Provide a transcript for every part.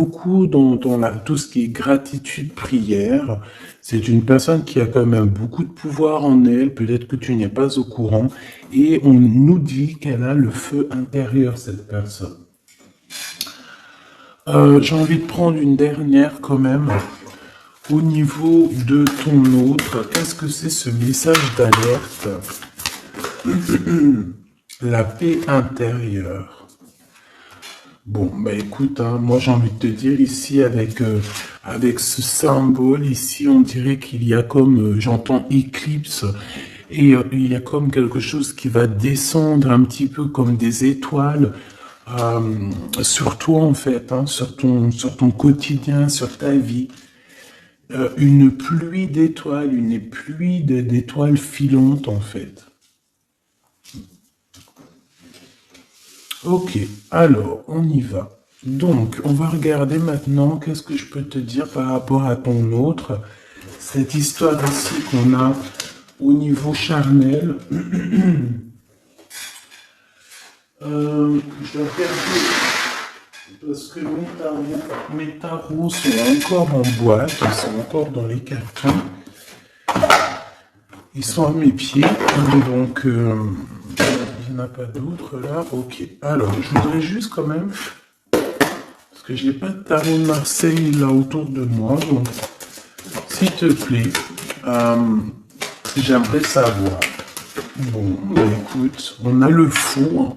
beaucoup dans tout ce qui est gratitude, prière. C'est une personne qui a quand même beaucoup de pouvoir en elle, peut-être que tu n'es pas au courant, et on nous dit qu'elle a le feu intérieur, cette personne. J'ai envie de prendre une dernière quand même. Au niveau de ton autre, qu'est-ce que c'est ce message d'alerte? La paix intérieure. Bon, bah écoute, hein, moi j'ai envie de te dire ici avec ce symbole ici, on dirait qu'il y a comme, j'entends éclipse, et il y a comme quelque chose qui va descendre un petit peu comme des étoiles sur toi en fait, hein, sur ton quotidien, sur ta vie. Une pluie d'étoiles, une pluie d'étoiles filantes en fait. Ok, alors on y va. Donc, on va regarder maintenant qu'est-ce que je peux te dire par rapport à ton autre. Cette histoire ici qu'on a au niveau charnel. Je dois regarder parce que mes tarots sont encore en boîte, ils sont encore dans les cartons. Ils sont à mes pieds, donc il n'y en a pas d'autres là. Ok, alors je voudrais juste quand même, parce que je n'ai pas de tarot de Marseille là autour de moi, donc s'il te plaît, j'aimerais savoir. Bon, bah, écoute, on a le fou. Hein.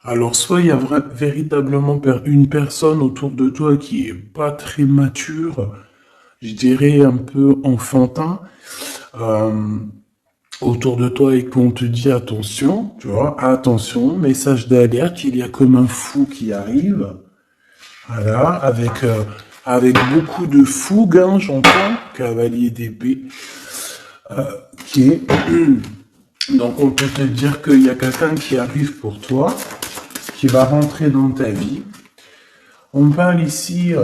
Alors, soit il y a véritablement une personne autour de toi qui est pas très mature, je dirais un peu enfantin, autour de toi et qu'on te dit attention, tu vois, attention, message d'alerte, il y a comme un fou qui arrive, voilà, avec beaucoup de fougue, hein, j'entends, cavalier d'épée, qui est... Donc on peut te dire qu'il y a quelqu'un qui arrive pour toi, qui va rentrer dans ta vie. On parle ici,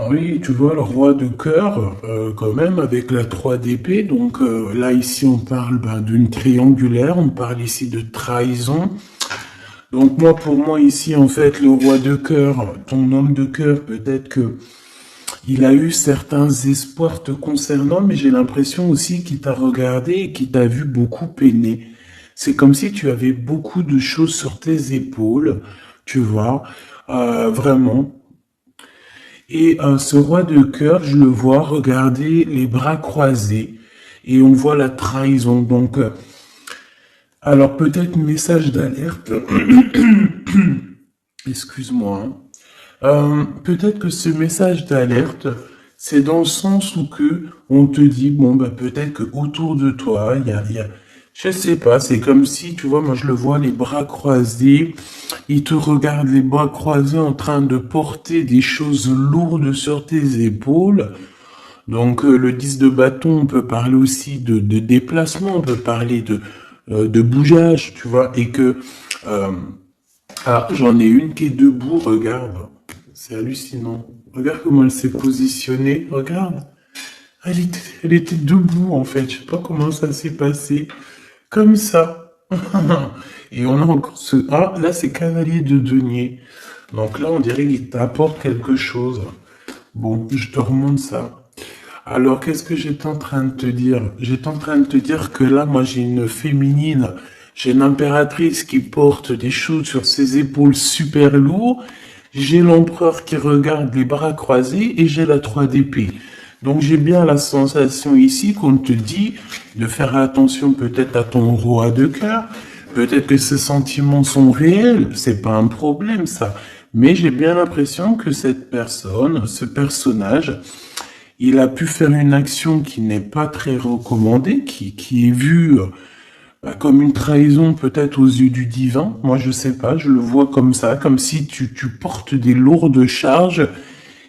oui, tu vois, le roi de cœur, quand même, avec la 3 d'épée. Donc là, ici, on parle d'une triangulaire, on parle ici de trahison. Donc moi, pour moi, ici, en fait, le roi de cœur, ton homme de cœur, peut-être que il a eu certains espoirs te concernant, mais j'ai l'impression aussi qu'il t'a regardé et qu'il t'a vu beaucoup peiner. C'est comme si tu avais beaucoup de choses sur tes épaules, tu vois, vraiment. Et ce roi de cœur, je le vois regarder les bras croisés et on voit la trahison. Donc, alors peut-être message d'alerte. Excuse-moi. Hein. Peut-être que ce message d'alerte, c'est dans le sens où que on te dit, bon, bah, peut-être que autour de toi, je sais pas, c'est comme si, tu vois, moi je le vois, les bras croisés, il te regarde les bras croisés en train de porter des choses lourdes sur tes épaules. Donc, le 10 de bâton, on peut parler aussi de déplacement, on peut parler de bougeage, tu vois, et que, j'en ai une qui est debout, regarde. C'est hallucinant. Regarde comment elle s'est positionnée. Regarde. Elle était debout, en fait. Je sais pas comment ça s'est passé. Comme ça. Et on a encore ce... Ah, là, c'est cavalier de denier. Donc là, on dirait qu'il t'apporte quelque chose. Bon, je te remonte ça. Alors, qu'est-ce que j'étais en train de te dire? J'étais en train de te dire que là, moi, j'ai une féminine. J'ai une impératrice qui porte des choses sur ses épaules super lourds. J'ai l'empereur qui regarde les bras croisés et j'ai la 3 d'épée. Donc j'ai bien la sensation ici qu'on te dit de faire attention peut-être à ton roi de cœur. Peut-être que ces sentiments sont réels, c'est pas un problème ça. Mais j'ai bien l'impression que cette personne, ce personnage, il a pu faire une action qui n'est pas très recommandée, qui est vue comme une trahison peut-être aux yeux du divin. Moi, je sais pas, je le vois comme ça, comme si tu portes des lourdes charges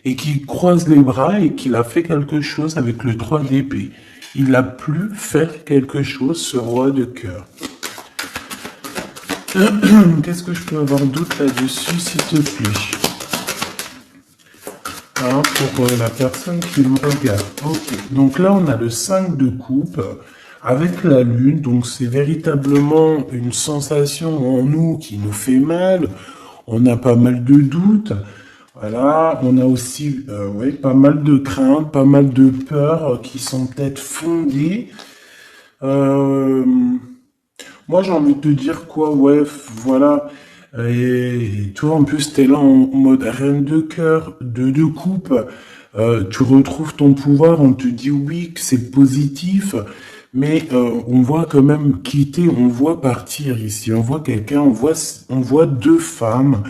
et qu'il croise les bras et qu'il a fait quelque chose avec le 3 d'épée. Il a pu faire quelque chose, ce roi de cœur. Qu'est-ce que je peux avoir d'autre là-dessus, s'il te plaît? Hein, pour la personne qui me regarde. Ok, donc là, on a le 5 de coupe avec la lune, donc c'est véritablement une sensation en nous qui nous fait mal. On a pas mal de doutes. Voilà, on a aussi ouais, pas mal de craintes, pas mal de peurs qui sont peut-être fondées. Euh, Moi, j'ai envie de te dire quoi, ouais, voilà. Et toi, en plus, t'es là en mode reine de cœur, de coupe. Tu retrouves ton pouvoir, on te dit oui, que c'est positif, mais on voit quand même quitter, on voit partir ici. On voit quelqu'un, on voit deux femmes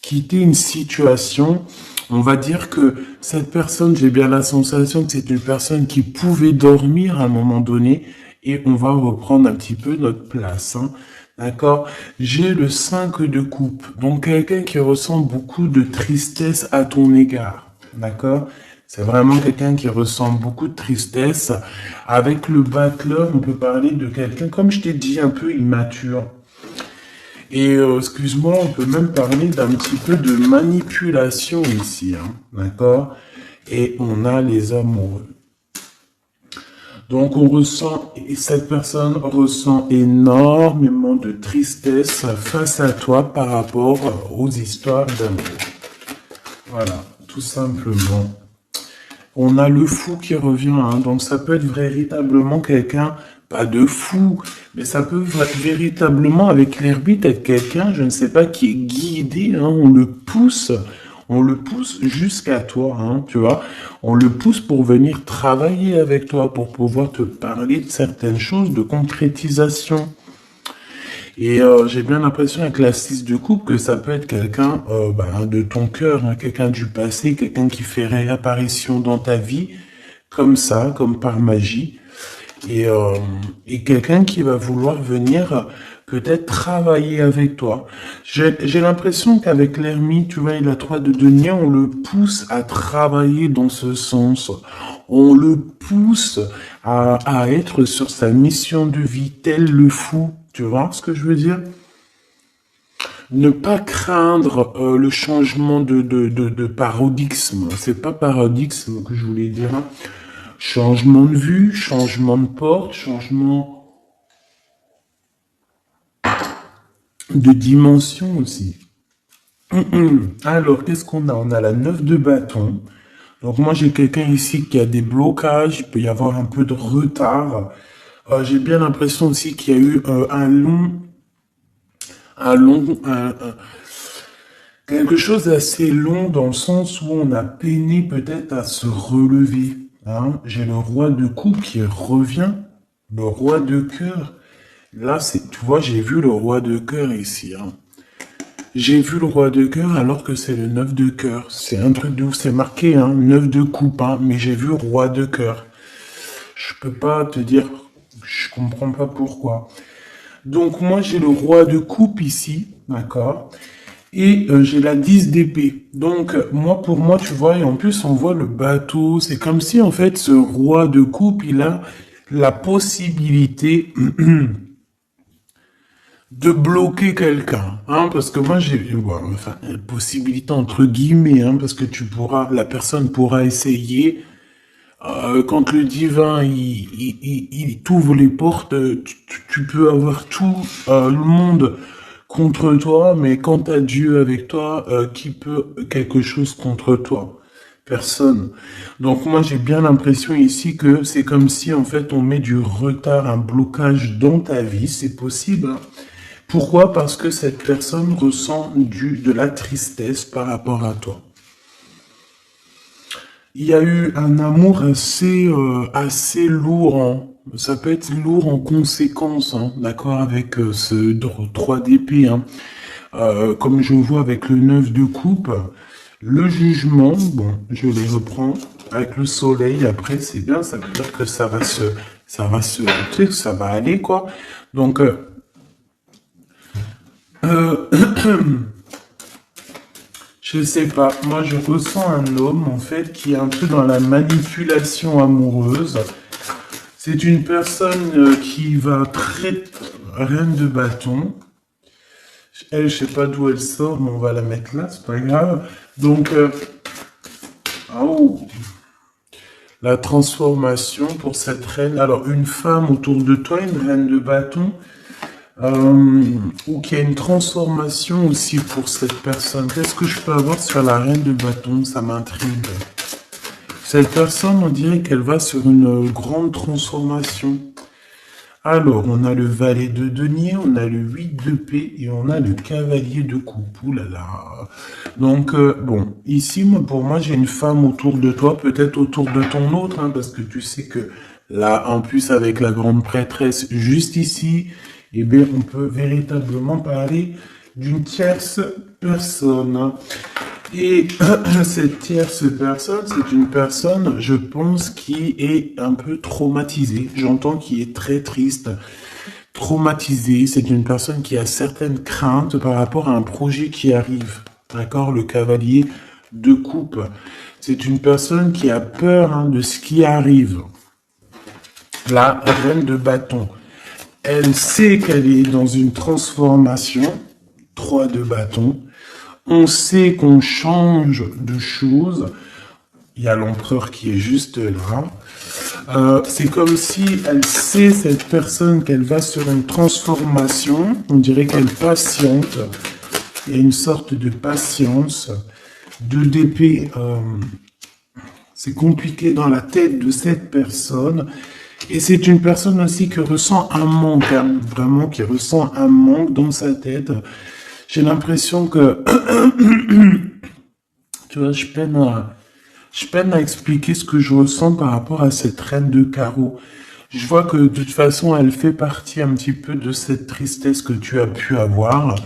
quitter une situation. On va dire que cette personne, j'ai bien la sensation que c'est une personne qui pouvait dormir à un moment donné et on va reprendre un petit peu notre place, hein. D'accord? J'ai le 5 de coupe, donc quelqu'un qui ressent beaucoup de tristesse à ton égard. D'accord? C'est vraiment quelqu'un qui ressent beaucoup de tristesse. Avec le bachelor, on peut parler de quelqu'un, comme je t'ai dit, un peu immature. Et excuse-moi, on peut même parler d'un petit peu de manipulation ici, hein, d'accord? Et on a les amoureux. Donc on ressent, et cette personne ressent énormément de tristesse face à toi par rapport aux histoires d'amour. Voilà, tout simplement. On a le fou qui revient, hein, donc ça peut être véritablement quelqu'un, pas de fou, mais ça peut véritablement, avec l'hermite, être quelqu'un, je ne sais pas, qui est guidé, hein, on le pousse jusqu'à toi, hein, tu vois, on le pousse pour venir travailler avec toi, pour pouvoir te parler de certaines choses, de concrétisation. Et j'ai bien l'impression avec la 6 de coupe que ça peut être quelqu'un de ton cœur, hein, quelqu'un du passé, quelqu'un qui fait réapparition dans ta vie, comme ça, comme par magie. Et, euh, et quelqu'un qui va vouloir venir peut-être travailler avec toi. J'ai l'impression qu'avec l'ermite, tu vois, il a 3 de denier, on le pousse à travailler dans ce sens. On le pousse à être sur sa mission de vie, tel le fou. Tu vois ce que je veux dire? Ne pas craindre le changement de paradigme. C'est pas paradigme que je voulais dire, hein. Changement de vue, changement de porte, changement de dimension aussi. Alors, qu'est-ce qu'on a? On a la 9 de bâton. Donc moi, j'ai quelqu'un ici qui a des blocages, il peut y avoir un peu de retard. J'ai bien l'impression aussi qu'il y a eu un long, quelque chose d'assez long dans le sens où on a peiné peut-être à se relever, hein. J'ai le roi de coupe qui revient, le roi de cœur. Là, tu vois, j'ai vu le roi de cœur ici, hein. J'ai vu le roi de cœur alors que c'est le 9 de cœur. C'est un truc de ouf, c'est marqué, hein, 9 de coupe, hein, mais j'ai vu roi de cœur. Je peux pas te dire, je comprends pas pourquoi. Donc moi j'ai le roi de coupe ici, d'accord? Et j'ai la 10 d'épée. Donc moi pour moi tu vois, et en plus on voit le bateau, c'est comme si en fait ce roi de coupe il a la possibilité de bloquer quelqu'un, hein, parce que moi j'ai enfin possibilité entre guillemets, hein, parce que la personne pourra essayer. Quand le divin il t'ouvre les portes, tu peux avoir tout le monde contre toi, mais quand t'as Dieu avec toi, qui peut quelque chose contre toi? Personne. Donc moi j'ai bien l'impression ici que c'est comme si en fait on met du retard, un blocage dans ta vie, c'est possible, hein. Pourquoi? Parce que cette personne ressent de la tristesse par rapport à toi. Il y a eu un amour assez lourd, hein. Ça peut être lourd en conséquence, hein, d'accord, avec ce 3 d'épée, hein. Comme je vois avec le 9 de coupe, le jugement, bon, je les reprends avec le soleil, après c'est bien, ça veut dire que tu sais, ça va aller, quoi. Donc, euh, je sais pas, moi je ressens un homme en fait qui est un peu dans la manipulation amoureuse. C'est une personne qui va très reine de bâton. Elle, je sais pas d'où elle sort, mais on va la mettre là, c'est pas grave. Donc, oh, la transformation pour cette reine. Alors, une femme autour de toi, une reine de bâton. ou qu'il y a une transformation aussi pour cette personne. Qu'est-ce que je peux avoir sur la reine de bâton? Ça m'intrigue. Cette personne, on dirait qu'elle va sur une grande transformation. Alors, on a le valet de denier, on a le 8 de paix et on a le cavalier de coupe. Ouh là là. Donc, bon, ici, moi, pour moi, j'ai une femme autour de toi, peut-être autour de ton autre, hein, parce que tu sais que là, en plus, avec la grande prêtresse juste ici, eh bien, on peut véritablement parler d'une tierce personne. Et cette tierce personne, c'est une personne, je pense, qui est un peu traumatisée. J'entends qui est très triste, traumatisée. C'est une personne qui a certaines craintes par rapport à un projet qui arrive. D'accord? Le cavalier de coupe. C'est une personne qui a peur hein, de ce qui arrive. La reine de bâton. Elle sait qu'elle est dans une transformation. 3 de bâton. On sait qu'on change de choses. Il y a l'empereur qui est juste là. C'est comme si elle sait, cette personne, qu'elle va sur une transformation. On dirait qu'elle patiente. Il y a une sorte de patience. 2 d'épée, c'est compliqué dans la tête de cette personne. Et c'est une personne aussi qui ressent un manque, hein, vraiment qui ressent un manque dans sa tête. J'ai l'impression que, tu vois, je peine à expliquer ce que je ressens par rapport à cette reine de carreau. Je vois que de toute façon, elle fait partie un petit peu de cette tristesse que tu as pu avoir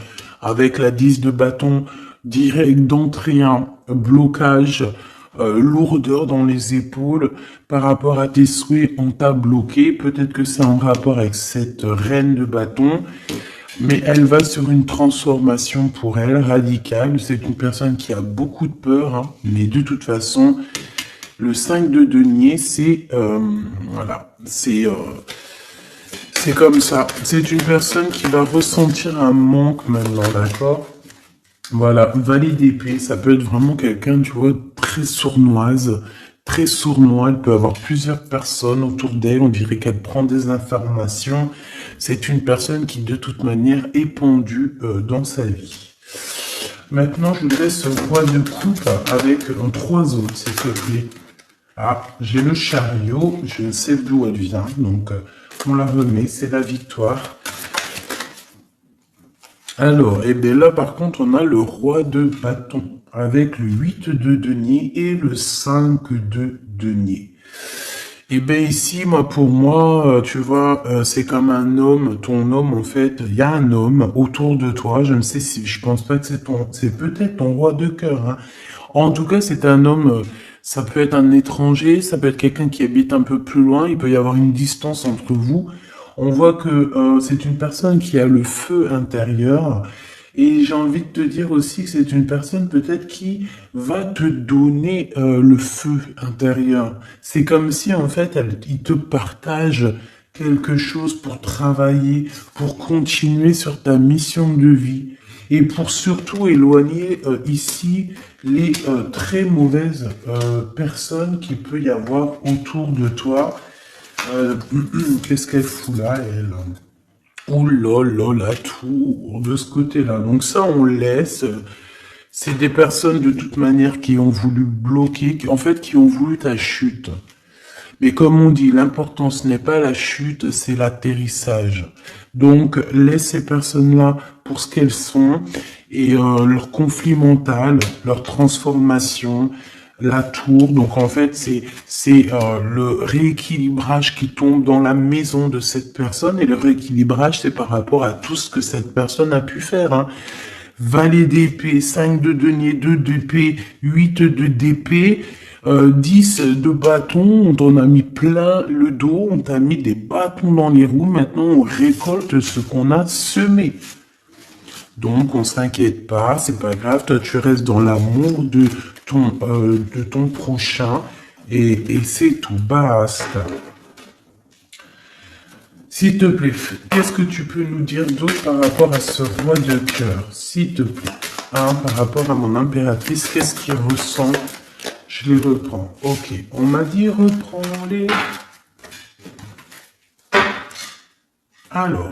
avec la 10 de bâton direct d'entrée, un blocage, lourdeur dans les épaules par rapport à tes souhaits, on t'a bloqué. Peut-être que c'est en rapport avec cette reine de bâton. Mais elle va sur une transformation pour elle, radicale. C'est une personne qui a beaucoup de peur, hein. Mais de toute façon, le 5 de denier, c'est... voilà, c'est comme ça. C'est une personne qui va ressentir un manque maintenant, d'accord? Voilà, valet d'épée, ça peut être vraiment quelqu'un, tu vois, très sournoise, très sournois. Elle peut avoir plusieurs personnes autour d'elle. On dirait qu'elle prend des informations. C'est une personne qui, de toute manière, est pendue dans sa vie. Maintenant, je voudrais ce roi de coupe avec 3 autres, s'il te plaît. Ah, j'ai le chariot. Je sais d'où elle vient, donc on la remet. C'est la victoire. Alors, et bien là, par contre, on a le roi de bâton avec le 8 de denier et le 5 de denier. Et bien ici, moi, pour moi, tu vois, c'est comme un homme, ton homme, en fait, il y a un homme autour de toi. Je ne sais si, je pense pas que c'est peut-être ton roi de cœur, hein. En tout cas, c'est un homme, ça peut être un étranger, ça peut être quelqu'un qui habite un peu plus loin. Il peut y avoir une distance entre vous. On voit que c'est une personne qui a le feu intérieur. Et j'ai envie de te dire aussi que c'est une personne peut-être qui va te donner le feu intérieur. C'est comme si en fait il te partage quelque chose pour travailler, pour continuer sur ta mission de vie et pour surtout éloigner ici les très mauvaises personnes qu'il peut y avoir autour de toi. Qu'est-ce qu'elle fout là, elle? Oh là là, la tour de ce côté-là. Donc ça, on laisse. C'est des personnes de toute manière qui ont voulu bloquer, en fait, qui ont voulu ta chute. Mais comme on dit, l'important ce n'est pas la chute, c'est l'atterrissage. Donc laisse ces personnes-là pour ce qu'elles sont et leur conflit mental, leur transformation, la tour. Donc en fait, c'est le rééquilibrage qui tombe dans la maison de cette personne et le rééquilibrage, c'est par rapport à tout ce que cette personne a pu faire, hein. Valet d'épée, 5 de denier, 2 d'épée, 8 de d'épée, 10 de bâton, on t'en a mis plein le dos, on t'a mis des bâtons dans les roues, maintenant on récolte ce qu'on a semé. Donc on s'inquiète pas, c'est pas grave, toi tu restes dans l'amour de ton prochain et c'est tout, basta. S'il te plaît, qu'est-ce que tu peux nous dire d'autre par rapport à ce roi de cœur? S'il te plaît. Hein, par rapport à mon impératrice, qu'est-ce qu'il ressent? Je les reprends. Ok, on m'a dit reprends-les. Alors,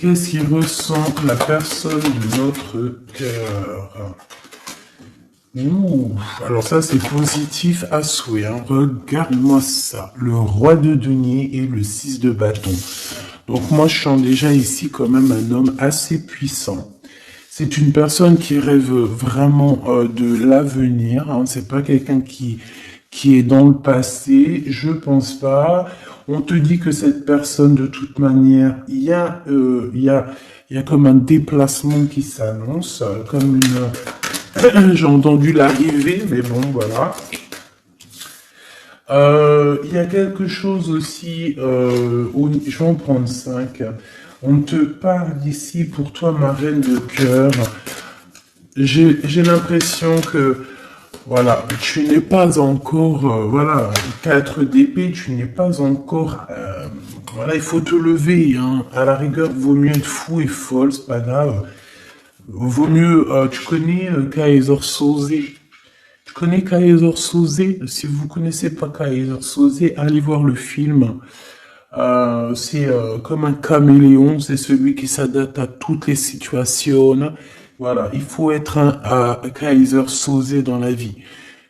Qu'est-ce qu'il ressent la personne de notre cœur? Ouh, alors ça c'est positif à souhait, hein. Regarde-moi ça, le roi de denier et le 6 de bâton. Donc moi je sens déjà ici quand même un homme assez puissant. C'est une personne qui rêve vraiment de l'avenir, hein. C'est pas quelqu'un qui est dans le passé, je pense pas. On te dit que cette personne, de toute manière, il y a comme un déplacement qui s'annonce, comme une, j'ai entendu l'arrivée, mais bon, voilà. Il y a quelque chose aussi, je vais en prendre 5. On te parle ici pour toi, ma reine de cœur. J'ai l'impression que, voilà, tu n'es pas encore, voilà, 4 d'épée, tu n'es pas encore, voilà, il faut te lever, hein. À la rigueur, vaut mieux être fou et folle, c'est pas grave. Vaut mieux, tu connais Kaiser Soze. Tu connais Kaiser Soze? Si vous connaissez pas Kaiser Soze, allez voir le film. C'est comme un caméléon, c'est celui qui s'adapte à toutes les situations. Voilà, il faut être un Kaiser Soze dans la vie.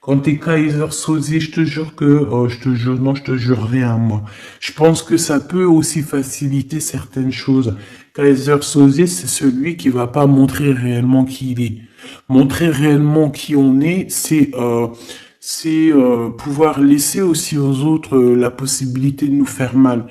Quand t'es Kaiser Soze, je te jure que, je te jure, non, je te jure rien, moi. Je pense que ça peut aussi faciliter certaines choses. Kaiser Soze, c'est celui qui va pas montrer réellement qui il est. Montrer réellement qui on est, c'est pouvoir laisser aussi aux autres la possibilité de nous faire mal.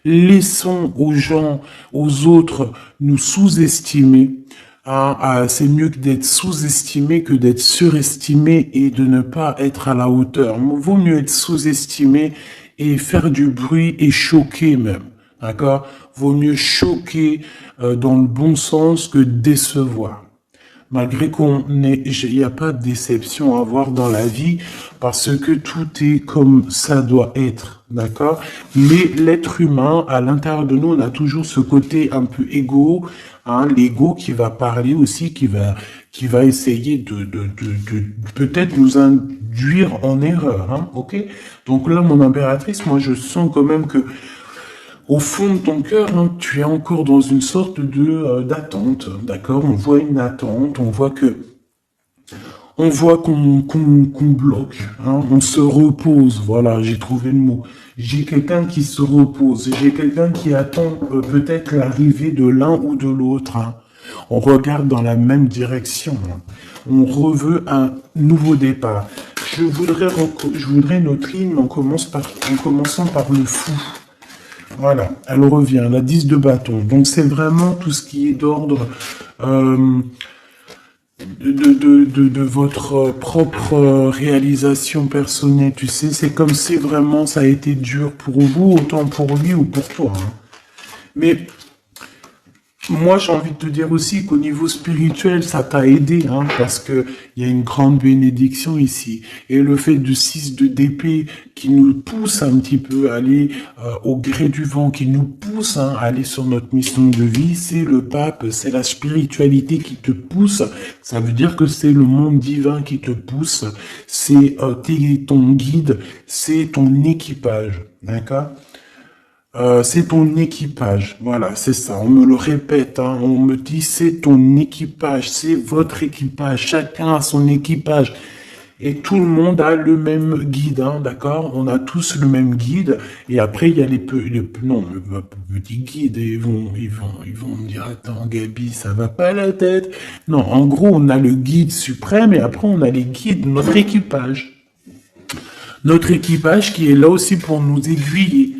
Laissons aux gens, aux autres, nous sous-estimer. Hein, c'est mieux que d'être sous-estimé que d'être surestimé et de ne pas être à la hauteur. Vaut mieux être sous-estimé et faire du bruit et choquer même. D'accord? Vaut mieux choquer dans le bon sens que décevoir. Malgré il n'y a pas de déception à avoir dans la vie parce que tout est comme ça doit être, d'accord? Mais l'être humain, à l'intérieur de nous, on a toujours ce côté un peu égo, hein, l'ego qui va parler aussi, qui va essayer de peut-être nous induire en erreur, hein, ok? Donc là, mon impératrice, moi, je sens quand même que au fond de ton cœur, hein, tu es encore dans une sorte de d'attente, d'accord? On voit une attente, on voit qu'on bloque, hein, on se repose. Voilà, j'ai trouvé le mot. J'ai quelqu'un qui se repose, j'ai quelqu'un qui attend peut-être l'arrivée de l'un ou de l'autre, hein. On regarde dans la même direction, hein. On reveut un nouveau départ. Je voudrais notre ligne en commençant par le fou. Voilà, elle revient, la 10 de bâton. Donc c'est vraiment tout ce qui est d'ordre de votre propre réalisation personnelle. Tu sais, c'est comme si vraiment ça a été dur pour vous, autant pour lui ou pour toi, hein. Mais moi, j'ai envie de te dire aussi qu'au niveau spirituel, ça t'a aidé, hein, parce que il y a une grande bénédiction ici. Et le fait du 6 de d'épée qui nous pousse un petit peu à aller au gré du vent, qui nous pousse, hein, à aller sur notre mission de vie, c'est le pape, c'est la spiritualité qui te pousse. Ça veut dire que c'est le monde divin qui te pousse, c'est ton guide, c'est ton équipage, d'accord? C'est ton équipage, voilà, c'est ça, on me le répète, hein, on me dit c'est ton équipage, c'est votre équipage, chacun a son équipage, et tout le monde a le même guide, hein, d'accord? On a tous le même guide, et après il y a non, les petits guides, ils vont me dire, attends Gabi, ça va pas la tête. Non, en gros, on a le guide suprême, et après on a les guides de notre équipage. Notre équipage qui est là aussi pour nous aiguiller.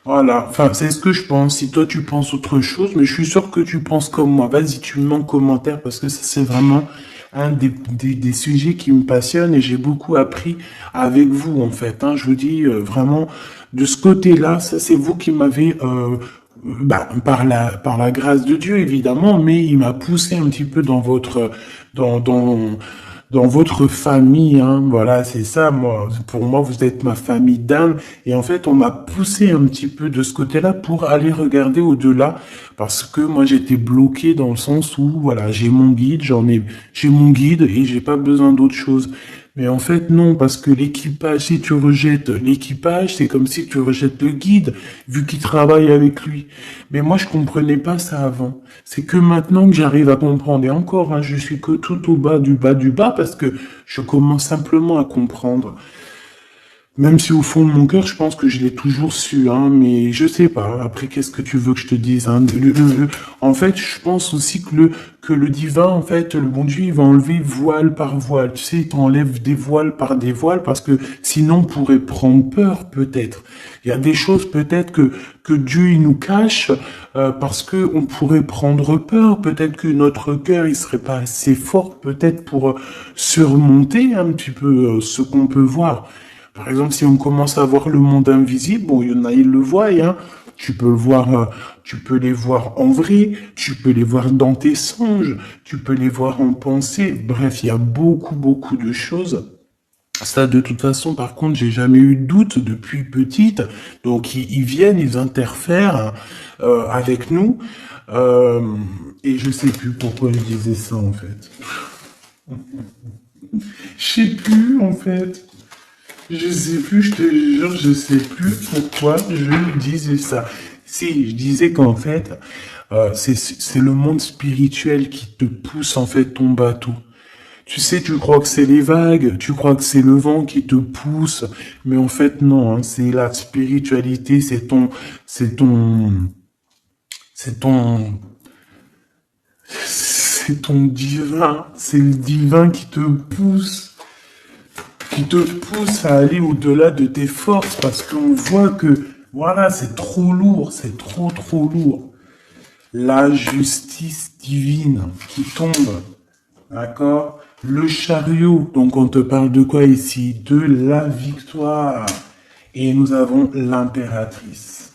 Voilà, enfin, c'est ce que je pense. Si toi tu penses autre chose, mais je suis sûr que tu penses comme moi. Vas-y, tu me mets en commentaire parce que ça, c'est vraiment un des sujets qui me passionnent et j'ai beaucoup appris avec vous, en fait, hein. Je vous dis vraiment, de ce côté-là, ça, c'est vous qui m'avez, par la grâce de Dieu, évidemment, mais il m'a poussé un petit peu dans dans, dans, dans votre famille, hein. Voilà, c'est ça, moi. Pour moi, vous êtes ma famille d'âme. Et en fait, on m'a poussé un petit peu de ce côté-là pour aller regarder au-delà. Parce que moi, j'étais bloqué dans le sens où, voilà, j'ai mon guide et j'ai pas besoin d'autre chose. Mais en fait, non, parce que l'équipage, si tu rejettes l'équipage, c'est comme si tu rejettes le guide, vu qu'il travaille avec lui. Mais moi, je comprenais pas ça avant. C'est que maintenant que j'arrive à comprendre, et encore, hein, je suis que tout au bas du bas du bas, parce que je commence simplement à comprendre. Même si au fond de mon cœur, je pense que je l'ai toujours su, hein, mais je sais pas. Après, qu'est-ce que tu veux que je te dise, hein? En fait, je pense aussi que le divin, en fait, le bon Dieu, il va enlever voile par voile. Tu sais, il t'enlève des voiles par des voiles parce que sinon, on pourrait prendre peur, peut-être. Il y a des choses, peut-être, que Dieu, il nous cache, parce que on pourrait prendre peur. Peut-être que notre cœur, il serait pas assez fort, peut-être, pour surmonter un petit peu ce qu'on peut voir. Par exemple, si on commence à voir le monde invisible, bon, il y en a, ils le voient, hein. Tu peux le voir, tu peux les voir en vrai, tu peux les voir dans tes songes, tu peux les voir en pensée. Bref, il y a beaucoup de choses. Ça, de toute façon, par contre, j'ai jamais eu de doute depuis petite. Donc, ils viennent, ils interfèrent avec nous. Euh, et je sais plus pourquoi je disais ça, en fait. Je sais plus, en fait. Je sais plus, je te jure, je sais plus pourquoi je disais ça. Si, je disais qu'en fait, c'est le monde spirituel qui te pousse en fait ton bateau. Tu sais, tu crois que c'est les vagues, tu crois que c'est le vent qui te pousse, mais en fait non, hein, c'est la spiritualité, c'est ton, c'est ton, c'est ton divin, c'est le divin qui te pousse à aller au-delà de tes forces parce qu'on voit que, voilà, c'est trop lourd, c'est trop lourd. La justice divine qui tombe, d'accord? Le chariot, donc on te parle de quoi ici? De la victoire. Et nous avons l'impératrice.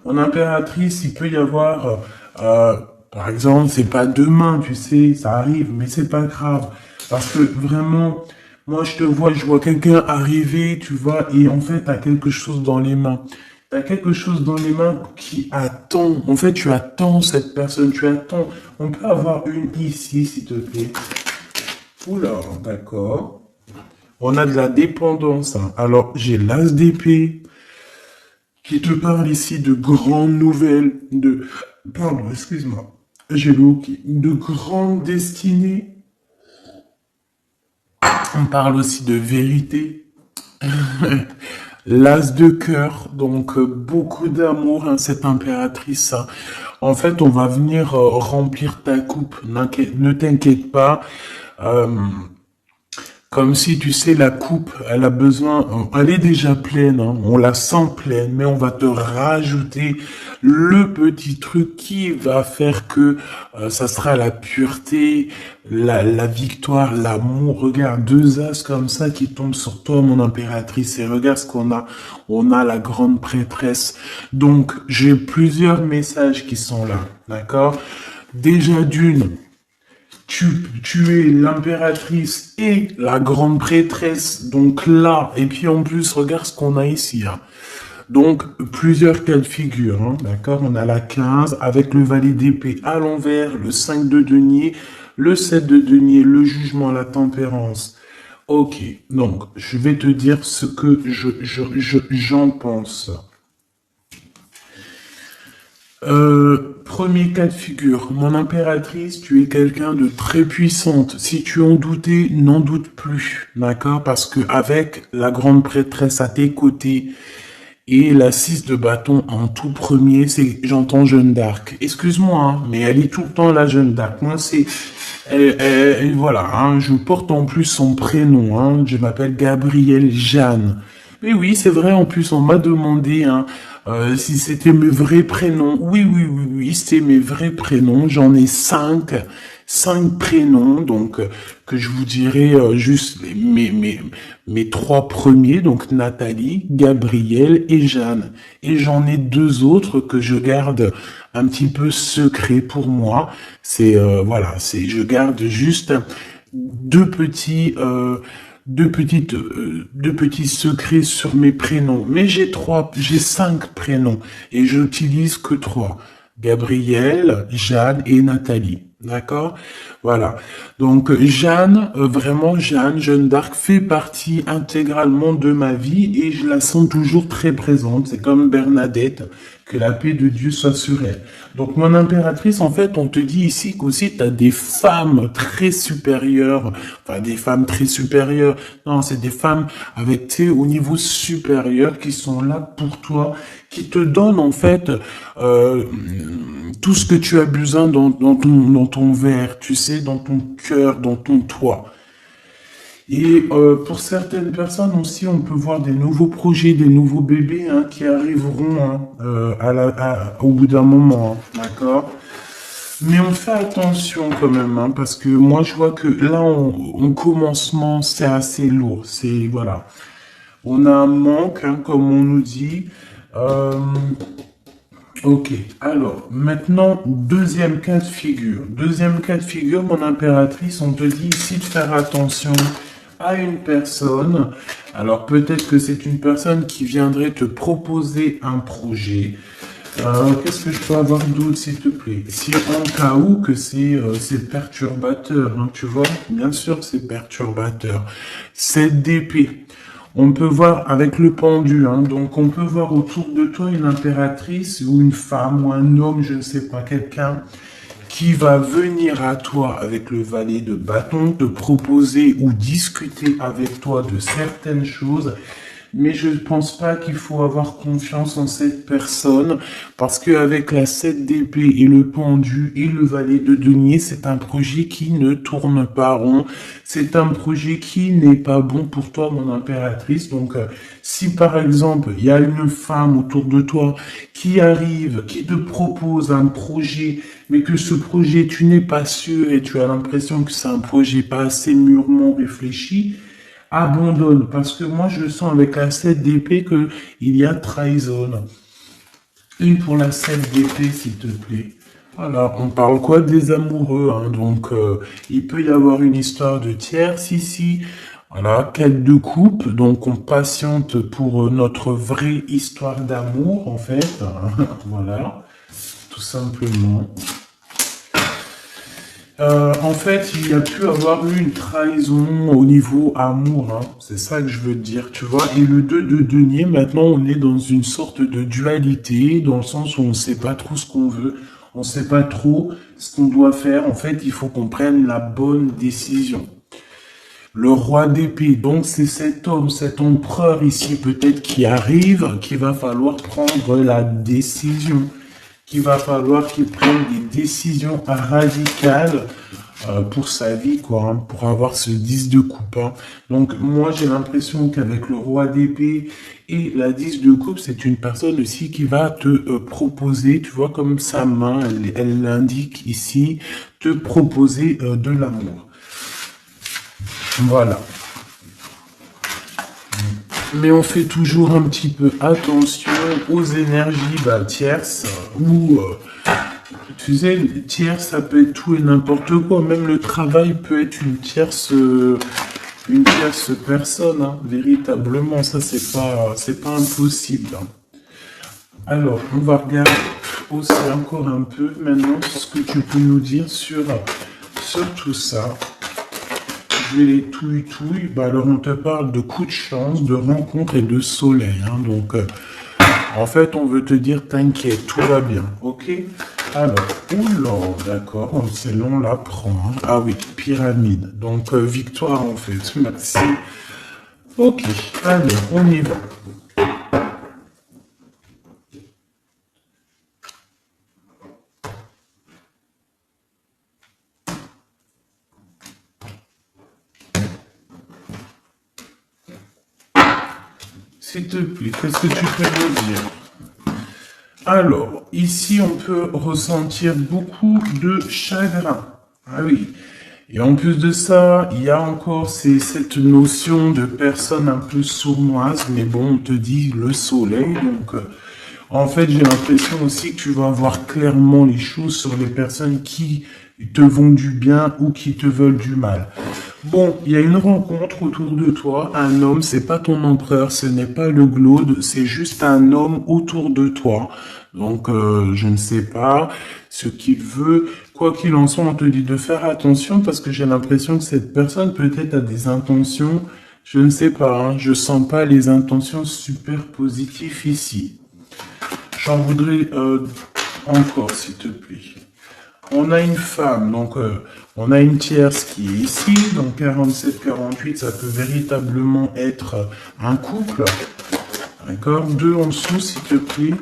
En impératrice, il peut y avoir, euh, par exemple, c'est pas demain, tu sais, ça arrive, mais c'est pas grave. Parce que vraiment, moi je vois quelqu'un arriver, tu vois, et en fait, t'as quelque chose dans les mains. T'as quelque chose dans les mains qui attend. En fait, tu attends cette personne, tu attends. On peut avoir une ici, s'il te plaît. Oula, d'accord. On a de la dépendance, hein. Alors, j'ai l'as d'épée qui te parle ici de grandes nouvelles, pardon, excuse-moi, j'ai le hoquet, de grandes destinées. On parle aussi de vérité. L'as de cœur, donc beaucoup d'amour, hein, cette impératrice, hein. En fait, on va venir remplir ta coupe. Ne t'inquiète pas. Euh, Comme si, tu sais, la coupe, elle a besoin, elle est déjà pleine, hein, on la sent pleine, mais on va te rajouter le petit truc qui va faire que ça sera la pureté, la victoire, l'amour. Regarde, deux as comme ça qui tombent sur toi, mon impératrice, et regarde ce qu'on a. On a la grande prêtresse. Donc, j'ai plusieurs messages qui sont là, d'accord? Déjà d'une, tu es l'impératrice et la grande prêtresse, donc là, et puis en plus, regarde ce qu'on a ici, hein. Donc, plusieurs cas de figure, hein, d'accord? On a la 15 avec le valet d'épée à l'envers, le 5 de denier, le 7 de denier, le jugement, la tempérance. Ok, donc, je vais te dire ce que j'en pense. Premier cas de figure, mon impératrice, tu es quelqu'un de très puissante. Si tu en doutais, n'en doute plus, d'accord? Parce que avec la grande prêtresse à tes côtés et la 6 de bâton en tout premier, j'entends Jeanne d'Arc. Excuse-moi, hein, mais elle est tout le temps la Jeanne d'Arc. Moi, voilà, hein, je porte en plus son prénom, hein, je m'appelle Gabrielle Jeanne. Mais oui, c'est vrai, en plus, on m'a demandé, hein, si c'était mes vrais prénoms. Oui, c'est mes vrais prénoms. J'en ai cinq prénoms, donc que je vous dirai juste mes trois premiers, donc Nathalie, Gabrielle et Jeanne. Et j'en ai deux autres que je garde un petit peu secret pour moi. Je garde juste deux petits secrets sur mes prénoms. Mais j'ai cinq prénoms et j'utilise que trois. Gabrielle, Jeanne et Nathalie. D'accord? Voilà. Donc Jeanne, vraiment Jeanne d'Arc fait partie intégralement de ma vie et je la sens toujours très présente. C'est comme Bernadette, que la paix de Dieu soit sur elle. Donc mon impératrice, en fait, on te dit ici qu'aussi tu as des femmes très supérieures, enfin des femmes très supérieures. Non, c'est des femmes avec, tu sais, au niveau supérieur qui sont là pour toi, qui te donnent en fait euh, tout ce que tu as besoin dans ton verre, tu sais, dans ton cœur, dans ton toit. Et pour certaines personnes aussi, on peut voir des nouveaux projets, des nouveaux bébés hein, qui arriveront hein, au bout d'un moment, hein, d'accord? Mais on fait attention quand même, hein, parce que moi je vois que là, en commencement, c'est assez lourd. C'est voilà, on a un manque, hein, comme on nous dit. Euh, Ok, alors maintenant, deuxième cas de figure. Deuxième cas de figure, mon impératrice, on te dit ici de faire attention à une personne. Alors peut-être que c'est une personne qui viendrait te proposer un projet. Qu'est-ce que je peux avoir d'autre, s'il te plaît? Si en cas où que c'est perturbateur, hein, tu vois, bien sûr c'est perturbateur. Cette d'épée. On peut voir avec le pendu, hein, donc on peut voir autour de toi une impératrice ou une femme ou un homme, je ne sais pas, quelqu'un qui va venir à toi avec le valet de bâton, te proposer ou discuter avec toi de certaines choses. Mais je ne pense pas qu'il faut avoir confiance en cette personne parce qu'avec la 7 d'épée et le pendu et le valet de denier, c'est un projet qui ne tourne pas rond. C'est un projet qui n'est pas bon pour toi, mon impératrice. Donc, si par exemple, il y a une femme autour de toi qui arrive, qui te propose un projet, mais que ce projet, tu n'es pas sûr et tu as l'impression que c'est un projet pas assez mûrement réfléchi, abandonne. Parce que moi, je sens avec la 7 d'épée que il y a trahison. Une pour la 7 d'épée, s'il te plaît. Voilà, on parle quoi des amoureux, hein, donc il peut y avoir une histoire de tierce ici. Voilà, quête de coupe, donc on patiente pour notre vraie histoire d'amour, en fait. Voilà, tout simplement. En fait, il y a pu avoir eu une trahison au niveau amour, hein. C'est ça que je veux dire, tu vois. Et le 2 de denier, maintenant, on est dans une sorte de dualité, dans le sens où on ne sait pas trop ce qu'on veut, on ne sait pas trop ce qu'on doit faire. En fait, il faut qu'on prenne la bonne décision. Le roi d'épée, donc c'est cet homme, cet empereur ici peut-être qui arrive, qu'il va falloir prendre la décision, qu'il va falloir qu'il prenne des décisions radicales pour sa vie, quoi, hein, pour avoir ce 10 de coupe. Hein. Donc moi j'ai l'impression qu'avec le roi d'épée et la 10 de coupe, c'est une personne aussi qui va te proposer, tu vois, comme sa main, elle l'indique ici, te proposer de l'amour. Voilà. Mais on fait toujours un petit peu attention aux énergies tierces ou tu sais, tierce ça peut être tout et n'importe quoi. Même le travail peut être une tierce personne, hein, véritablement. Ça c'est pas impossible. Hein. Alors, on va regarder aussi encore un peu maintenant ce que tu peux nous dire sur tout ça. Je vais les touille. Bah alors on te parle de coups de chance, de rencontres et de soleil. Hein. Donc en fait on veut te dire t'inquiète, tout va bien. Ok. Alors, oula, d'accord, c'est long, on l'apprend. Hein. Ah oui, pyramide. Donc victoire en fait. Merci. Ok, allez, on y va. S'il te plaît, qu'est-ce que tu peux me dire? Alors, ici, on peut ressentir beaucoup de chagrin. Ah oui. Et en plus de ça, il y a encore cette notion de personne un peu sournoise, mais bon, on te dit le soleil, donc en fait, j'ai l'impression aussi que tu vas voir clairement les choses sur les personnes qui te vont du bien ou qui te veulent du mal. Bon, il y a une rencontre autour de toi, un homme, c'est pas ton empereur, ce n'est pas le glaude, c'est juste un homme autour de toi. Donc, je ne sais pas ce qu'il veut. Quoi qu'il en soit, on te dit de faire attention parce que j'ai l'impression que cette personne peut-être a des intentions, je ne sais pas, hein, je sens pas les intentions super positives ici. J'en voudrais encore, s'il te plaît. On a une femme, donc on a une tierce qui est ici, donc 47-48, ça peut véritablement être un couple. D'accord? 2 en dessous, s'il te plaît.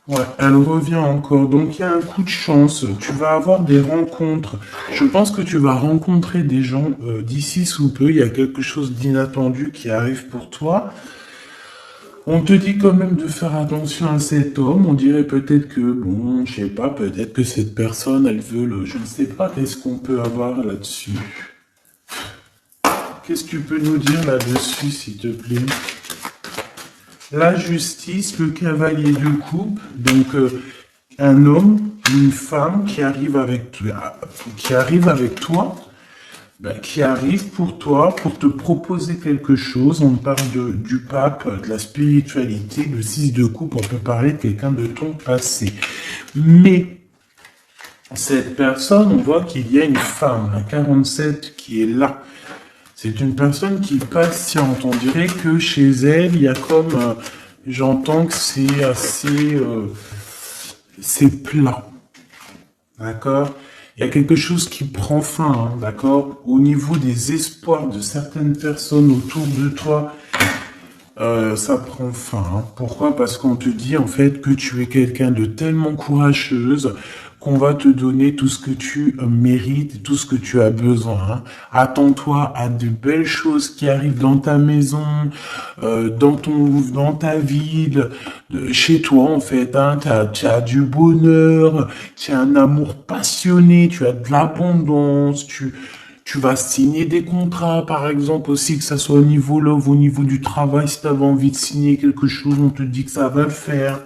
Ouais, elle revient encore. Donc, il y a un coup de chance. Tu vas avoir des rencontres. Je pense que tu vas rencontrer des gens d'ici sous peu. Il y a quelque chose d'inattendu qui arrive pour toi. On te dit quand même de faire attention à cet homme. On dirait peut-être que, bon, je sais pas, peut-être que cette personne, elle veut le... Je ne sais pas qu'est-ce qu'on peut avoir là-dessus. Qu'est-ce que tu peux nous dire là-dessus, s'il te plaît? La justice, le cavalier de coupe, donc un homme, une femme qui arrive avec toi, qui arrive pour toi, pour te proposer quelque chose. On parle du pape, de la spiritualité, le 6 de coupe, on peut parler de quelqu'un de ton passé. Mais cette personne, on voit qu'il y a une femme, la 47, qui est là. C'est une personne qui est patiente. On dirait que chez elle, il y a comme... j'entends que c'est assez... c'est plat. D'accord? Il y a quelque chose qui prend fin, hein, d'accord? Au niveau des espoirs de certaines personnes autour de toi, ça prend fin. Hein. Pourquoi? Parce qu'on te dit en fait que tu es quelqu'un de tellement courageuse qu'on va te donner tout ce que tu mérites, tout ce que tu as besoin. Hein. Attends-toi à de belles choses qui arrivent dans ta maison, dans ta ville, chez toi en fait. Hein. Tu as du bonheur, tu as un amour passionné, tu as de l'abondance, tu vas signer des contrats, par exemple, aussi, que ça soit au niveau love, au niveau du travail. Si tu avais envie de signer quelque chose, on te dit que ça va le faire.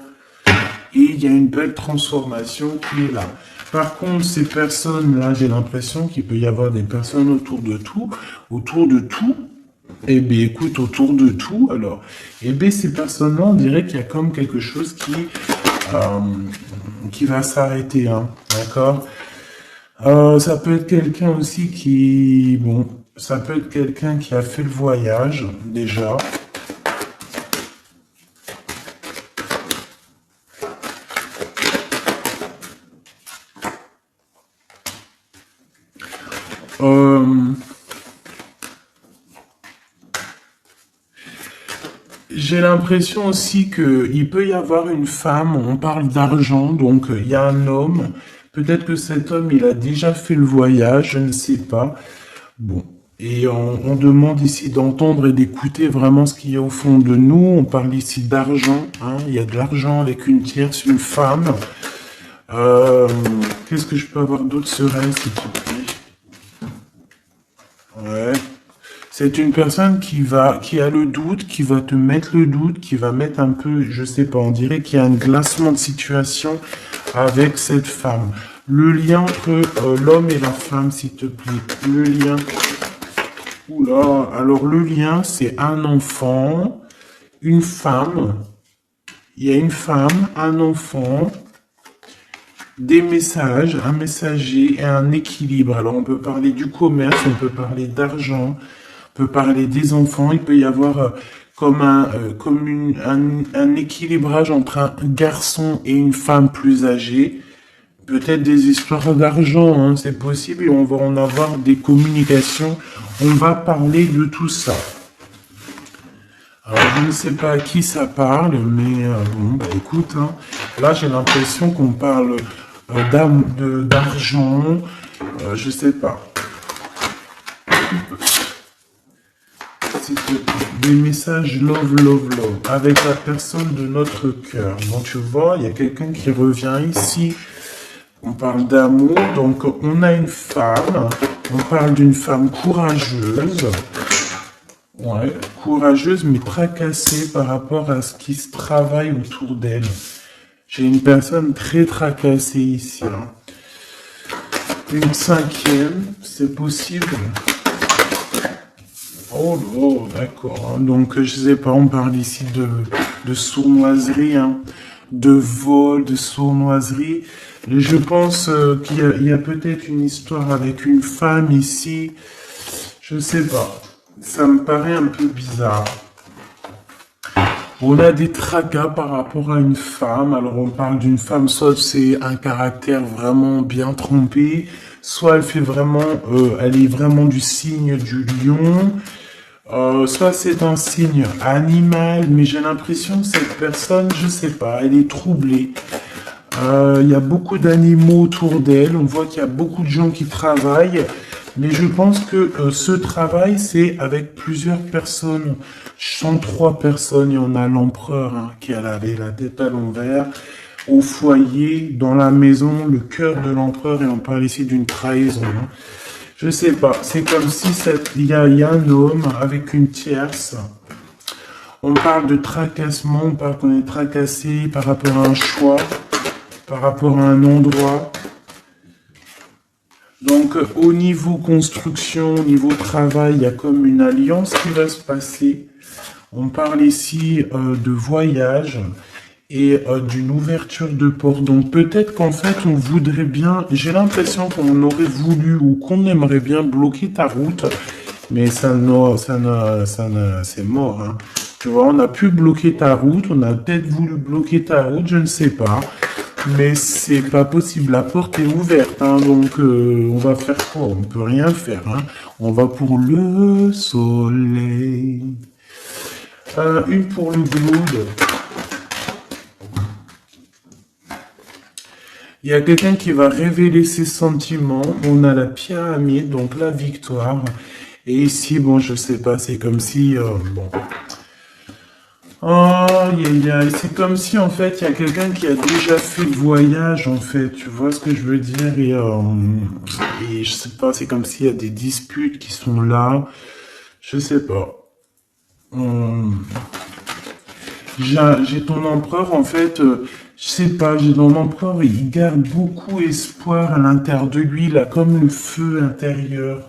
Et il y a une belle transformation qui est là. Par contre, ces personnes-là, j'ai l'impression qu'il peut y avoir des personnes autour de tout. Eh bien, écoute, autour de tout, alors. Eh bien, ces personnes-là, on dirait qu'il y a comme quelque chose qui va s'arrêter, hein. D'accord? Ça peut être quelqu'un aussi ça peut être quelqu'un qui a fait le voyage, déjà. J'ai l'impression aussi qu'il peut y avoir une femme, on parle d'argent, donc il y a un homme, peut-être que cet homme, il a déjà fait le voyage, je ne sais pas. Bon, et on demande ici d'entendre et d'écouter vraiment ce qu'il y a au fond de nous. On parle ici d'argent, hein, il y a de l'argent avec une tierce, une femme. Qu'est-ce que je peux avoir d'autre sur elle, s'il te plaît? Ouais. C'est une personne qui a le doute, qui va te mettre le doute, qui va mettre un peu, je sais pas, on dirait qu'il y a un glacement de situation avec cette femme. Le lien entre l'homme et la femme, s'il te plaît. Le lien. Oula, alors le lien, c'est un enfant, une femme. Il y a une femme, un enfant, des messages, un messager et un équilibre. Alors on peut parler du commerce, on peut parler d'argent, on peut parler des enfants. Il peut y avoir comme un équilibrage entre un garçon et une femme plus âgée. Peut-être des histoires d'argent, hein, c'est possible, et on va en avoir des communications. On va parler de tout ça. Alors, je ne sais pas à qui ça parle, mais bon, bah écoute, hein, là j'ai l'impression qu'on parle d'argent, je sais pas. C'est des messages love, love, love, avec la personne de notre cœur. Donc tu vois, il y a quelqu'un qui revient ici. On parle d'amour, donc on a une femme, on parle d'une femme courageuse, ouais, courageuse mais tracassée par rapport à ce qui se travaille autour d'elle. J'ai une personne très tracassée ici. Hein. Une cinquième, c'est possible. Oh, d'accord. Donc je sais pas, on parle ici de sournoiserie, hein, de vol, de sournoiserie. Et je pense qu'il y a peut-être une histoire avec une femme ici. Je sais pas. Ça me paraît un peu bizarre. On a des tracas par rapport à une femme. Alors on parle d'une femme, soit c'est un caractère vraiment bien trempé, soit elle fait vraiment, elle est vraiment du signe du lion, soit c'est un signe animal. Mais j'ai l'impression que cette personne, je sais pas, elle est troublée. Il y a beaucoup d'animaux autour d'elle. On voit qu'il y a beaucoup de gens qui travaillent. Mais je pense que ce travail, c'est avec plusieurs personnes. Je sens 3 personnes et on a l'empereur hein, qui avait la tête à l'envers au foyer, dans la maison, le cœur de l'empereur et on parle ici d'une trahison. Hein. Je sais pas, c'est comme si il y a un homme avec une tierce. On parle de tracassement, on parle qu'on est tracassé par rapport à un choix, par rapport à un endroit. Donc, au niveau construction, au niveau travail, il y a comme une alliance qui va se passer. On parle ici de voyage et d'une ouverture de porte. Donc, peut-être qu'en fait, on voudrait bien, j'ai l'impression qu'on aurait voulu ou qu'on aimerait bien bloquer ta route, mais c'est mort. Hein. Tu vois, on a pu bloquer ta route, on a peut-être voulu bloquer ta route, je ne sais pas. Mais c'est pas possible, la porte est ouverte, hein, donc on va faire quoi? On peut rien faire, hein. On va pour le soleil. Une pour le globe. Il y a quelqu'un qui va révéler ses sentiments. On a la pyramide, donc la victoire. Et ici, bon, je sais pas, c'est comme si, bon. Oh, c'est comme si en fait il y a quelqu'un qui a déjà fait le voyage en fait, tu vois ce que je veux dire et je sais pas, c'est comme s'il y a des disputes qui sont là, je sais pas. J'ai ton empereur en fait, je sais pas, j'ai ton empereur, il garde beaucoup espoir à l'intérieur de lui, là comme le feu intérieur.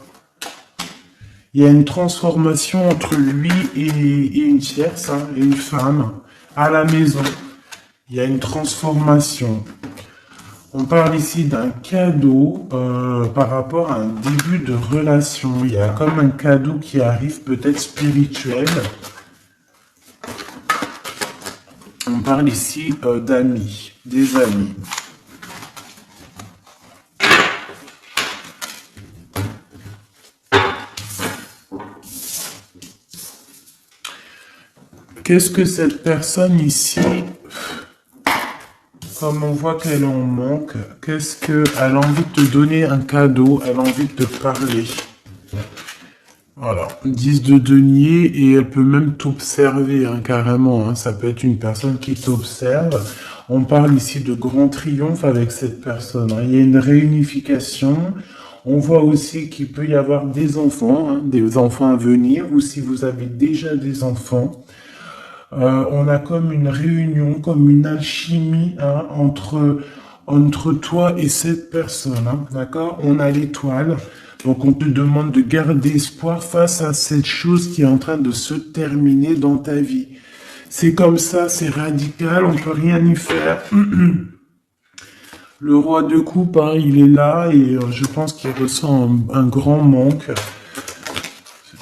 Il y a une transformation entre lui et une tierce, hein, et une femme, à la maison. Il y a une transformation. On parle ici d'un cadeau par rapport à un début de relation. Il y a comme un cadeau qui arrive, peut-être spirituel. On parle ici d'amis, des amis. Qu'est-ce que cette personne ici, comme on voit qu'elle en manque, qu'est-ce qu'elle a envie de te donner un cadeau, elle a envie de te parler. Voilà, 10 de denier et elle peut même t'observer hein, carrément, hein. Ça peut être une personne qui t'observe. On parle ici de grand triomphe avec cette personne. Hein. Il y a une réunification. On voit aussi qu'il peut y avoir des enfants à venir ou si vous avez déjà des enfants. On a comme une réunion, comme une alchimie hein, entre toi et cette personne, hein, d'accord? On a l'étoile, donc on te demande de garder espoir face à cette chose qui est en train de se terminer dans ta vie. C'est comme ça, c'est radical, on peut rien y faire. Le roi de coupe, hein, il est là et je pense qu'il ressent un grand manque.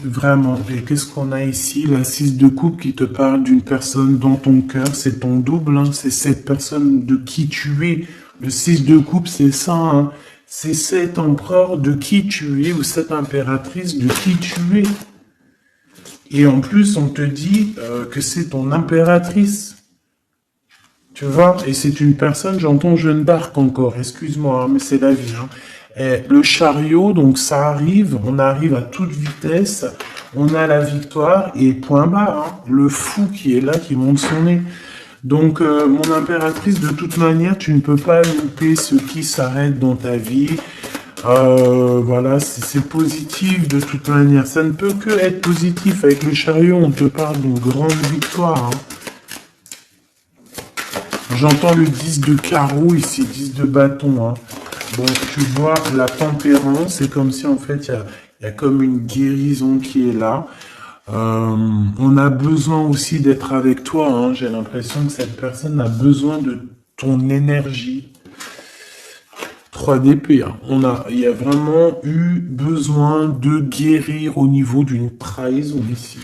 Vraiment. Et qu'est-ce qu'on a ici? La 6 de coupe qui te parle d'une personne dans ton cœur. C'est ton double. Hein. C'est cette personne de qui tu es. Le 6 de coupe, c'est ça. Hein. C'est cet empereur de qui tu es ou cette impératrice de qui tu es. Et en plus, on te dit que c'est ton impératrice. Tu vois? Et c'est une personne, j'entends Jeanne d'Arc encore. Excuse-moi, hein, mais c'est la vie. Hein. Le chariot, donc ça arrive, on arrive à toute vitesse, on a la victoire et point barre, hein, le fou qui est là, qui monte son nez. Donc, mon impératrice, de toute manière, tu ne peux pas louper ce qui s'arrête dans ta vie. Voilà, c'est positif de toute manière. Ça ne peut que être positif. Avec le chariot, on te parle d'une grande victoire. Hein. J'entends le 10 de carreau ici, 10 de bâton. Hein. Bon, tu vois, la tempérance, c'est comme si en fait, il y a comme une guérison qui est là. On a besoin aussi d'être avec toi, hein. J'ai l'impression que cette personne a besoin de ton énergie. 3 d'épée, hein. Il y a vraiment eu besoin de guérir au niveau d'une trahison ici.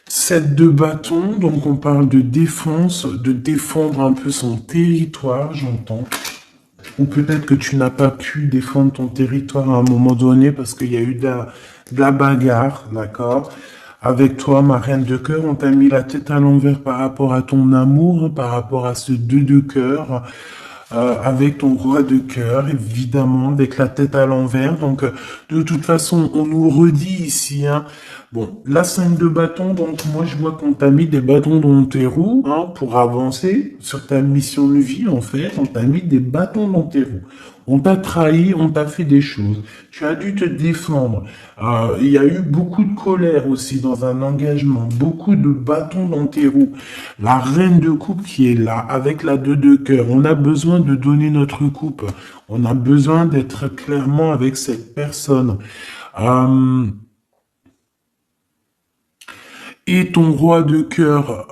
7 de bâton, donc on parle de défense, de défendre un peu son territoire, j'entends. Ou peut-être que tu n'as pas pu défendre ton territoire à un moment donné parce qu'il y a eu de la bagarre, d'accord? Avec toi, ma reine de cœur, on t'a mis la tête à l'envers par rapport à ton amour, par rapport à ce 2 de cœur. Avec ton roi de cœur, évidemment, avec la tête à l'envers. Donc, de toute façon, on nous redit ici, hein. Bon, la 5 de bâton, donc moi, je vois qu'on t'a mis des bâtons dans tes roues, hein, pour avancer sur ta mission de vie, en fait. On t'a mis des bâtons dans tes roues. On t'a trahi, on t'a fait des choses. Tu as dû te défendre. Il y a eu beaucoup de colère aussi dans un engagement, beaucoup de bâtons dans tes roues. La reine de coupe qui est là, avec la 2 de cœur. On a besoin de donner notre coupe. On a besoin d'être clairement avec cette personne. Et ton roi de cœur,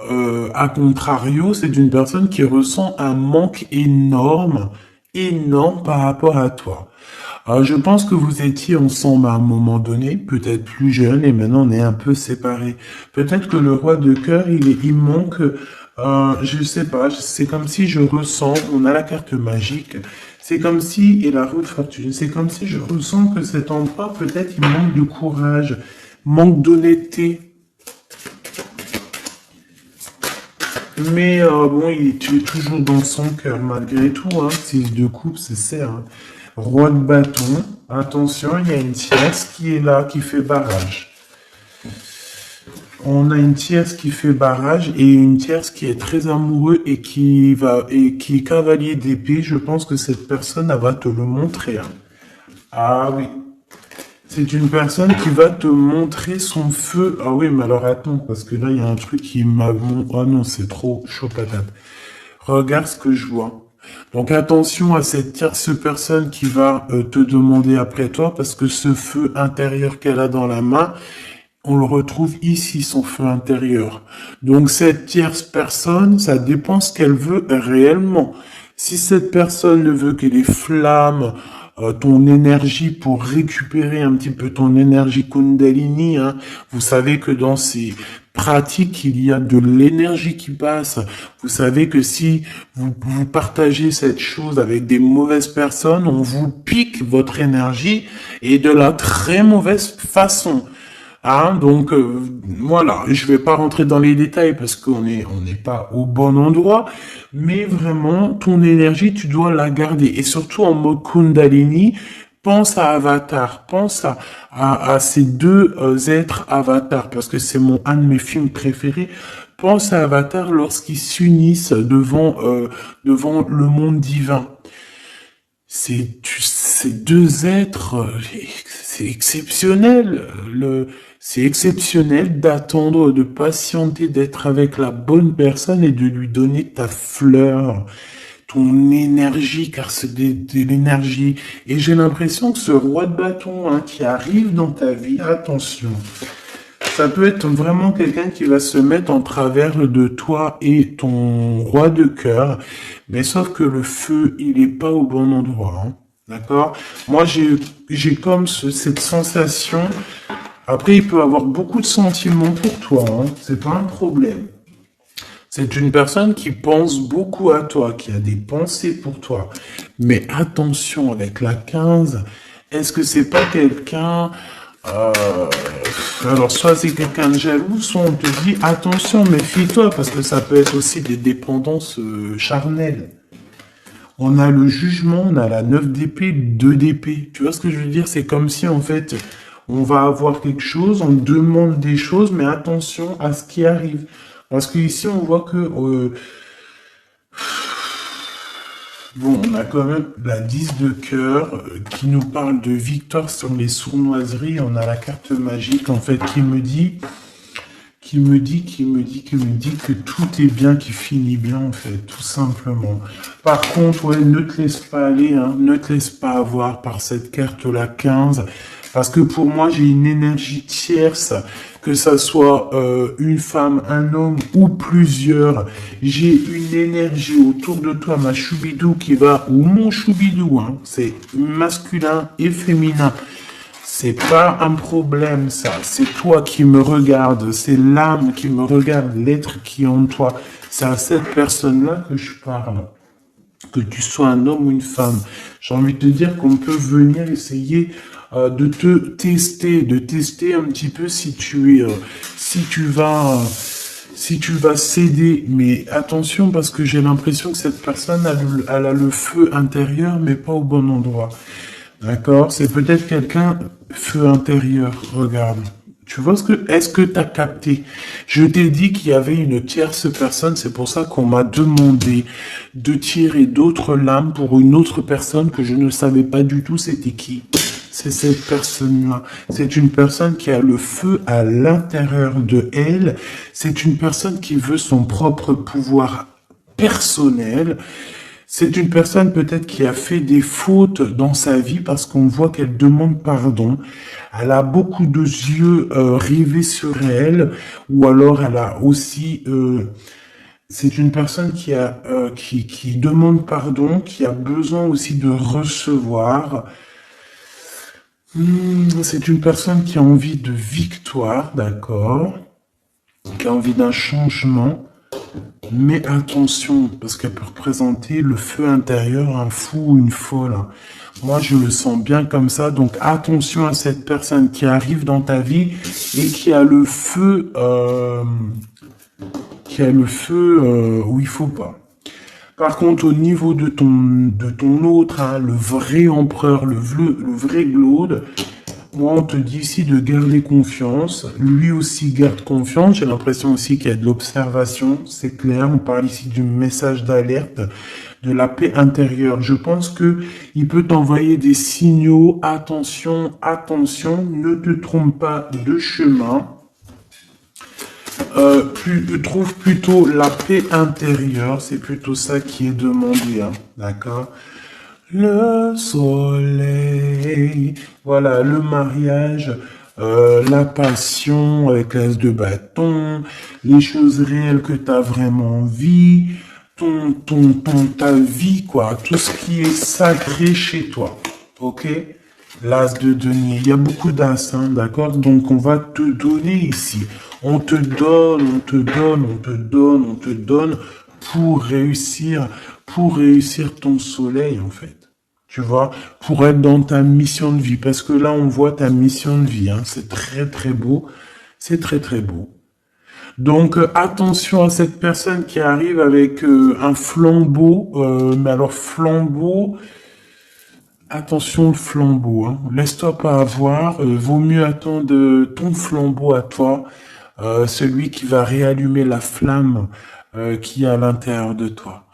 à contrario, c'est une personne qui ressent un manque énorme, énorme par rapport à toi. Je pense que vous étiez ensemble à un moment donné, peut-être plus jeune, et maintenant on est un peu séparés. Peut-être que le roi de cœur, il manque, je sais pas, c'est comme si je ressens, on a la carte magique, c'est comme si, et la roue de fortune, c'est comme si je ressens que cet endroit, peut-être il manque de courage, manque d'honnêteté. Mais bon, tu es toujours dans son cœur malgré tout, hein. 6 de coupe, c'est ça, hein. Roi de bâton, attention, il y a une tierce qui est là, qui fait barrage. On a une tierce qui fait barrage et une tierce qui est très amoureux et qui est cavalier d'épée. Je pense que cette personne, elle va te le montrer, hein. Ah oui. C'est une personne qui va te montrer son feu. Ah oui, mais alors attends, parce que là, il y a un truc qui m'a... Oh non, c'est trop chaud patate. Regarde ce que je vois. Donc attention à cette tierce personne qui va te demander après toi, parce que ce feu intérieur qu'elle a dans la main, on le retrouve ici, son feu intérieur. Donc cette tierce personne, ça dépend ce qu'elle veut réellement. Si cette personne ne veut que les flammes, ton énergie pour récupérer un petit peu ton énergie Kundalini, hein, vous savez que dans ces pratiques, il y a de l'énergie qui passe. Vous savez que si vous partagez cette chose avec des mauvaises personnes, on vous pique votre énergie et de la très mauvaise façon. Hein, donc voilà, je vais pas rentrer dans les détails parce qu'on n'est pas au bon endroit, mais vraiment ton énergie tu dois la garder et surtout en mode Kundalini. Pense à Avatar, pense à ces deux êtres Avatar parce que c'est un de mes films préférés. Pense à Avatar lorsqu'ils s'unissent devant le monde divin. Ces deux êtres, c'est exceptionnel. C'est exceptionnel d'attendre, de patienter, d'être avec la bonne personne et de lui donner ta fleur, ton énergie, car c'est de l'énergie. Et j'ai l'impression que ce roi de bâton, hein, qui arrive dans ta vie, attention, ça peut être vraiment quelqu'un qui va se mettre en travers de toi et ton roi de cœur, mais sauf que le feu, il est pas au bon endroit, hein. D'accord? Moi, j'ai comme cette sensation. Après, il peut avoir beaucoup de sentiments pour toi, hein. C'est pas un problème. C'est une personne qui pense beaucoup à toi, qui a des pensées pour toi. Mais attention avec la 15, est-ce que c'est pas quelqu'un... alors, soit c'est quelqu'un de jaloux, soit on te dit, attention, méfie-toi, parce que ça peut être aussi des dépendances charnelles. On a le jugement, on a la 9 d'épée, 2 d'épée. Tu vois ce que je veux dire? C'est comme si, en fait, on va avoir quelque chose, on demande des choses, mais attention à ce qui arrive. Parce que ici, on voit que... bon, on a quand même la 10 de cœur qui nous parle de victoire sur les sournoiseries. On a la carte magique, en fait, qui me dit que tout est bien, qui finit bien, en fait, tout simplement. Par contre, ouais, ne te laisse pas aller, hein, ne te laisse pas avoir par cette carte, la 15, Parce que pour moi, j'ai une énergie tierce, que ça soit une femme, un homme ou plusieurs. J'ai une énergie autour de toi, ma choubidou qui va, ou mon choubidou, hein, c'est masculin et féminin. C'est pas un problème, ça. C'est toi qui me regardes. C'est l'âme qui me regarde, l'être qui est en toi. C'est à cette personne-là que je parle. Que tu sois un homme ou une femme. J'ai envie de te dire qu'on peut venir essayer de te tester un petit peu si tu es, si tu vas céder. Mais attention parce que j'ai l'impression que cette personne elle a le feu intérieur, mais pas au bon endroit. D'accord? C'est peut-être quelqu'un feu intérieur. Regarde. Tu vois est-ce que t'as capté? Je t'ai dit qu'il y avait une tierce personne, c'est pour ça qu'on m'a demandé de tirer d'autres lames pour une autre personne que je ne savais pas du tout c'était qui. C'est cette personne-là. C'est une personne qui a le feu à l'intérieur de elle. C'est une personne qui veut son propre pouvoir personnel. C'est une personne peut-être qui a fait des fautes dans sa vie parce qu'on voit qu'elle demande pardon. Elle a beaucoup de yeux rivés sur elle, ou alors elle a aussi. C'est une personne qui demande pardon, qui a besoin aussi de recevoir. C'est une personne qui a envie de victoire, d'accord, qui a envie d'un changement. Mais attention, parce qu'elle peut représenter le feu intérieur, un fou ou une folle. Moi, je le sens bien comme ça. Donc, attention à cette personne qui arrive dans ta vie et qui a le feu, où il faut pas. Par contre, au niveau de ton autre, hein, le vrai empereur, le vrai Glaude, moi, on te dit ici de garder confiance. Lui aussi garde confiance. J'ai l'impression aussi qu'il y a de l'observation. C'est clair. On parle ici du message d'alerte, de la paix intérieure. Je pense que il peut t'envoyer des signaux. Attention, attention. Ne te trompe pas de chemin. Trouve plutôt la paix intérieure. C'est plutôt ça qui est demandé. Hein. D'accord? Le soleil, voilà, le mariage, la passion avec l'as de bâton, les choses réelles que tu as vraiment envie, ta vie, quoi, tout ce qui est sacré chez toi, ok? L'as de denier, il y a beaucoup d'as, hein, d'accord? Donc on va te donner ici, on te donne, on te donne, on te donne, on te donne pour réussir ton soleil, en fait. Tu vois, pour être dans ta mission de vie. Parce que là, on voit ta mission de vie. Hein. C'est très, très beau. C'est très, très beau. Donc, attention à cette personne qui arrive avec un flambeau. Mais alors, flambeau... Attention, le flambeau. Hein. Laisse-toi pas avoir. Vaut mieux attendre ton flambeau à toi. Celui qui va réallumer la flamme qui est à l'intérieur de toi.